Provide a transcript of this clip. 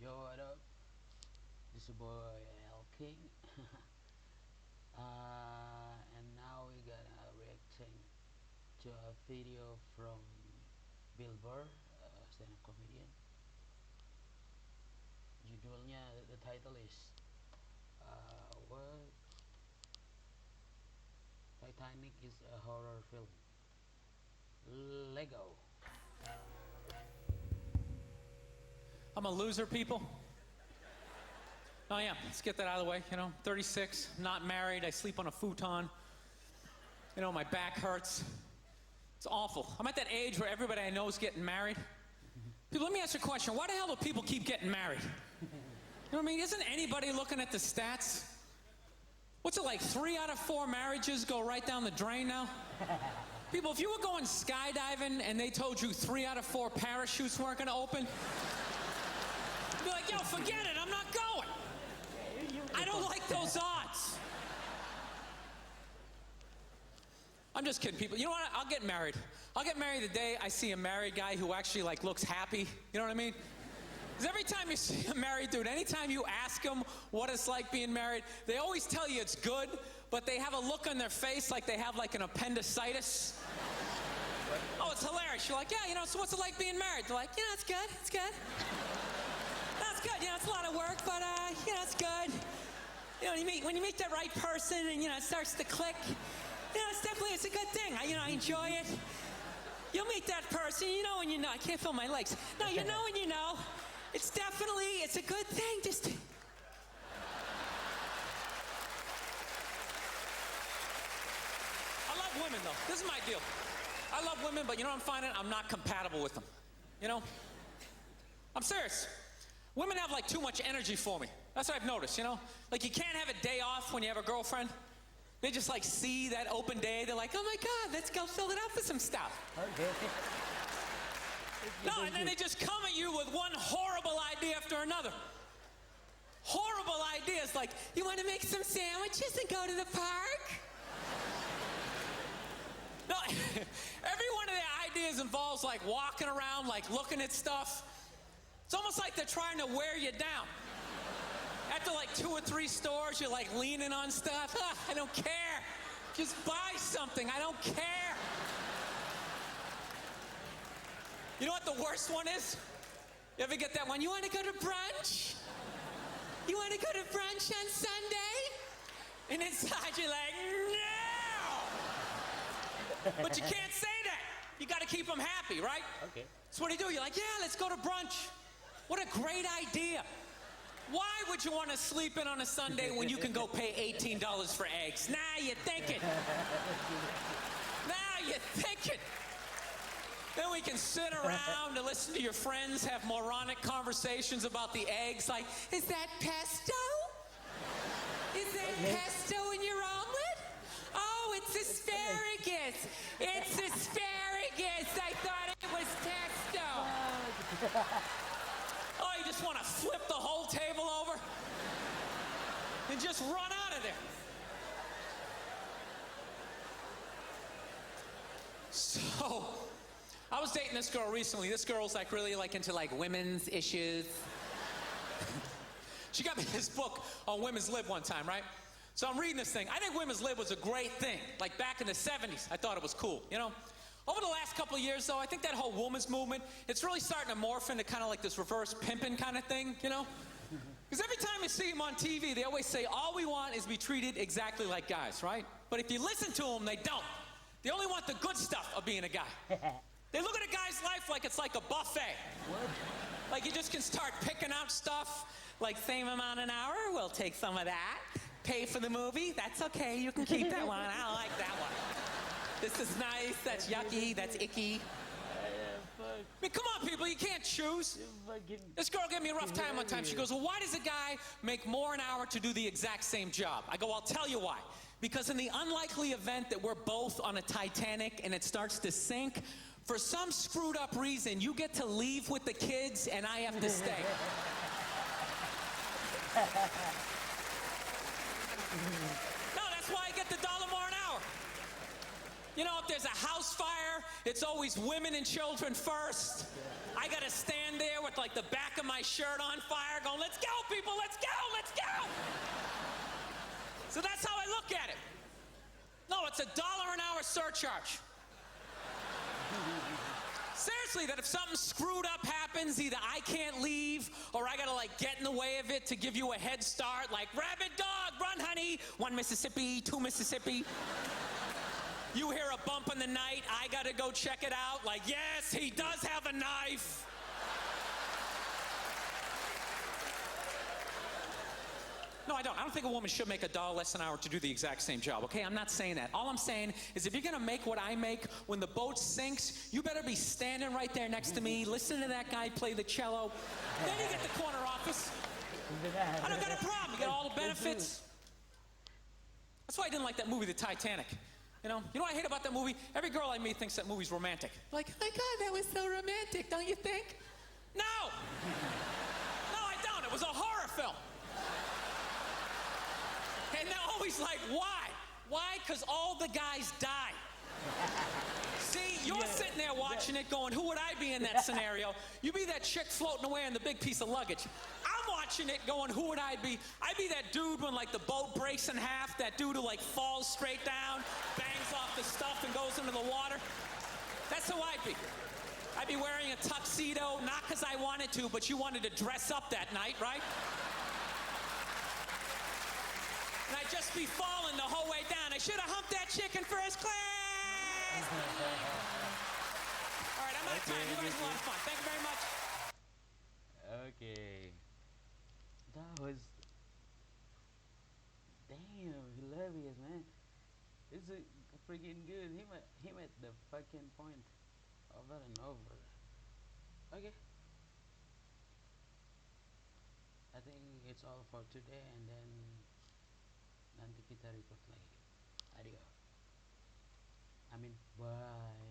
Yo, what up? This is your boy L King. And now we gonna reacting to a video from Bill Burr, stand-up comedian. Judulnya, the title is what? Titanic is a horror film. Lego. I'm a loser, people. Oh yeah, let's get that out of the way. 36, not married, I sleep on a futon. My back hurts. It's awful. I'm at that age where everybody I know is getting married. People, let me ask you a question. Why the hell do people keep getting married? You know what I mean? Isn't anybody looking at the stats? What's it like, 3 out of 4 marriages go right down the drain now? People, if you were going skydiving and they told you 3 out of 4 parachutes weren't gonna open, you'd be like, yo, forget it, I'm not going. I don't like those odds. I'm just kidding, people. You know what? I'll get married. I'll get married the day I see a married guy who actually looks happy. You know what I mean? Because every time you see a married dude, anytime you ask them what it's like being married, they always tell you it's good, but they have a look on their face like they have an appendicitis. Oh, it's hilarious. You're like, yeah, so what's it like being married? They're like, it's good, it's good. That's good, it's a lot of work, but it's good. When you meet the right person and it starts to click, it's a good thing. I enjoy it. You'll meet that person, when you know. I can't feel my legs. No, you know when you know. It's a good thing. Just. I love women, though. This is my deal. I love women, but I'm finding I'm not compatible with them. I'm serious. Women have too much energy for me. That's what I've noticed, you can't have a day off when you have a girlfriend. They just see that open day. They're like, oh my God, let's go fill it up with some stuff. Okay. No, and then they just come at you with one horrible idea after another. Horrible ideas like, you want to make some sandwiches and go to the park? No, every one of their ideas involves walking around, looking at stuff. It's almost like they're trying to wear you down. After 2 or 3 stores, you're leaning on stuff. I don't care. Just buy something. I don't care. You know what the worst one is? You ever get that one? You want to go to brunch? You want to go to brunch on Sunday? And inside you're like, no! But you can't say that. You got to keep them happy, right? Okay. So what do? You're like, yeah, let's go to brunch. What a great idea. Why would you want to sleep in on a Sunday when you can go pay $18 for eggs? Now you're thinking. Now you're thinking. Then we can sit around and listen to your friends have moronic conversations about the eggs, like, is that pesto? Is there pesto in your omelet? Oh, it's asparagus. It's asparagus. I thought it was pesto. Oh, you just want to flip the whole table over and just run out of there. So, I was dating this girl recently. This girl's really into women's issues. She got me this book on women's lib one time, right? So I'm reading this thing. I think women's lib was a great thing. Back in the 70s, I thought it was cool, Over the last couple of years, though, I think that whole women's movement, it's really starting to morph into kind of this reverse pimping kind of thing, Because every time you see them on TV, they always say, all we want is to be treated exactly like guys, right? But if you listen to them, they don't. They only want the good stuff of being a guy. They look at a guy's life like it's like a buffet. What? You just can start picking out stuff, same amount an hour, we'll take some of that. Pay for the movie, that's okay, you can keep that one, I don't like that one. This is nice, that's yucky, that's icky. I mean, come on, people, you can't choose. This girl gave me a rough time one time. She goes, well, why does a guy make more an hour to do the exact same job? I go, I'll tell you why. Because in the unlikely event that we're both on a Titanic and it starts to sink, for some screwed up reason, you get to leave with the kids and I have to stay. No, that's why I get the $1 more an hour. If there's a house fire, it's always women and children first. I gotta stand there with like the back of my shirt on fire, going, let's go, people, let's go, let's go. So that's how I look at it. No, it's $1 an hour surcharge. Seriously, that if something screwed up happens, either I can't leave or I gotta like get in the way of it to give you a head start, like rabid dog, run honey, 1 Mississippi, 2 Mississippi. You hear a bump in the night, I gotta go check it out, like yes, he does have a knife. No, I don't. I don't think a woman should make $1 less an hour to do the exact same job, okay? I'm not saying that. All I'm saying is if you're gonna make what I make when the boat sinks, you better be standing right there next to me, listening to that guy play the cello. Then you get the corner office. I don't got a problem. You get all the benefits. That's why I didn't like that movie, The Titanic. You know what I hate about that movie? Every girl I meet thinks that movie's romantic. Like, oh my God, that was so romantic, don't you think? No! No, I don't. It was a horror film. And they're always like, why? Why? Because all the guys die. See, you're sitting there watching it going, who would I be in that scenario? You be that chick floating away on the big piece of luggage. I'm watching it going, who would I be? I'd be that dude when like the boat breaks in half, that dude who like falls straight down, bangs off the stuff and goes into the water. That's who I'd be. I'd be wearing a tuxedo, not because I wanted to, but you wanted to dress up that night, right? And I'd just be falling the whole way down. I should have humped that chick in first class. All right, I'm out of time. You guys had a lot of fun. Thank you very much. Okay. That was damn hilarious, man. It's a freaking good. He met the fucking point over and over. Okay. I think it's all for today, and then nanti kita record lagi. Adios. I mean, bye.